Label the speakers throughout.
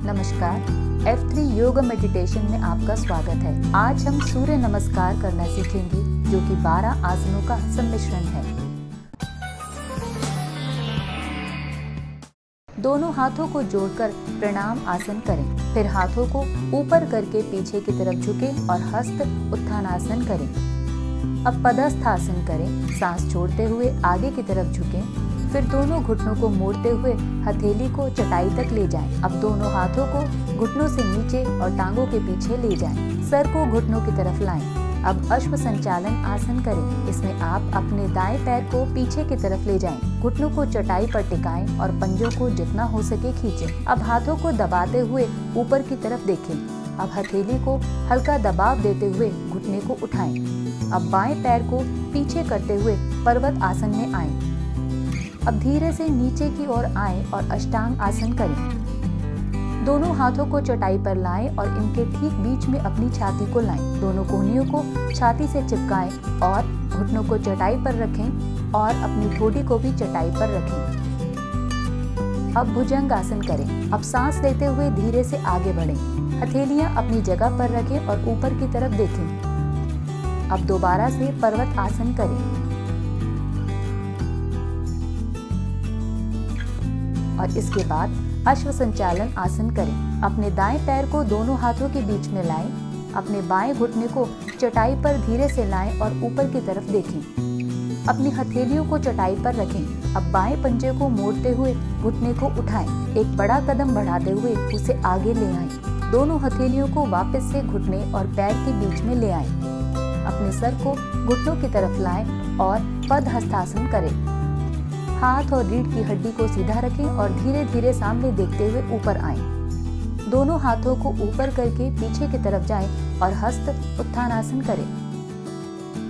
Speaker 1: नमस्कार, F3 योग meditation में आपका स्वागत है। आज हम सूर्य नमस्कार करना सीखेंगे जो कि 12 आसनों का सम्मिश्रण है। दोनों हाथों को जोड़कर प्रणाम आसन करें। फिर हाथों को ऊपर करके पीछे की तरफ झुकें और हस्त उत्थानासन करें। अब पदस्थ आसन करें। सांस छोड़ते हुए आगे की तरफ झुकें। फिर दोनों घुटनों को मोड़ते हुए हथेली को चटाई तक ले जाएं। अब दोनों हाथों को घुटनों से नीचे और टांगों के पीछे ले जाएं। सर को घुटनों की तरफ लाएं। अब अश्व संचालन आसन करें। इसमें आप अपने दाएं पैर को पीछे की तरफ ले जाएं। घुटनों को चटाई पर टिकाएं और पंजों को जितना हो सके खींचें। अब हाथों को दबाते हुए ऊपर की तरफ देखें। अब हथेली को हल्का दबाव देते हुए घुटने को उठाएं। अब बाएं पैर को पीछे करते हुए पर्वत आसन में आएं। अब धीरे से नीचे की ओर आएं और अष्टांग आसन करें। दोनों हाथों को चटाई पर लाएं और इनके ठीक बीच में अपनी छाती को लाएं। दोनों कोहनियों को छाती से चिपकाएं और घुटनों को चटाई पर रखें और अपनी ठोड़ी को भी चटाई पर रखें। अब भुजंग आसन करें। अब सांस लेते हुए धीरे से आगे बढ़ें। हथेलियां अपनी जगह पर रखें और ऊपर की तरफ देखें। अब दोबारा से पर्वत आसन करें और इसके बाद अश्व संचालन आसन करें। अपने दाएं पैर को दोनों हाथों के बीच में लाएं। अपने बाएं घुटने को चटाई पर धीरे से लाएं और ऊपर की तरफ देखें। अपनी हथेलियों को चटाई पर रखें। अब बाएं पंजे को मोड़ते हुए घुटने को उठाएं। एक बड़ा कदम बढ़ाते हुए उसे आगे ले आएं। दोनों हथेलियों को वापस से घुटने और पैर के बीच में ले आएं। अपने सर को घुटनों की तरफ लाएं और पद हस्तासन करें। हाथ और रीढ़ की हड्डी को सीधा रखें और धीरे धीरे सामने देखते हुए ऊपर आएं। दोनों हाथों को ऊपर करके पीछे की तरफ जाएं और हस्त उत्थानासन करें।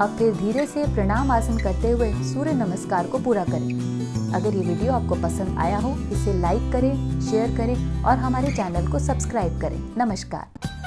Speaker 1: अब फिर धीरे से प्रणाम आसन करते हुए सूर्य नमस्कार को पूरा करें। अगर ये वीडियो आपको पसंद आया हो, इसे लाइक करें, शेयर करें और हमारे चैनल को सब्सक्राइब करें। नमस्कार।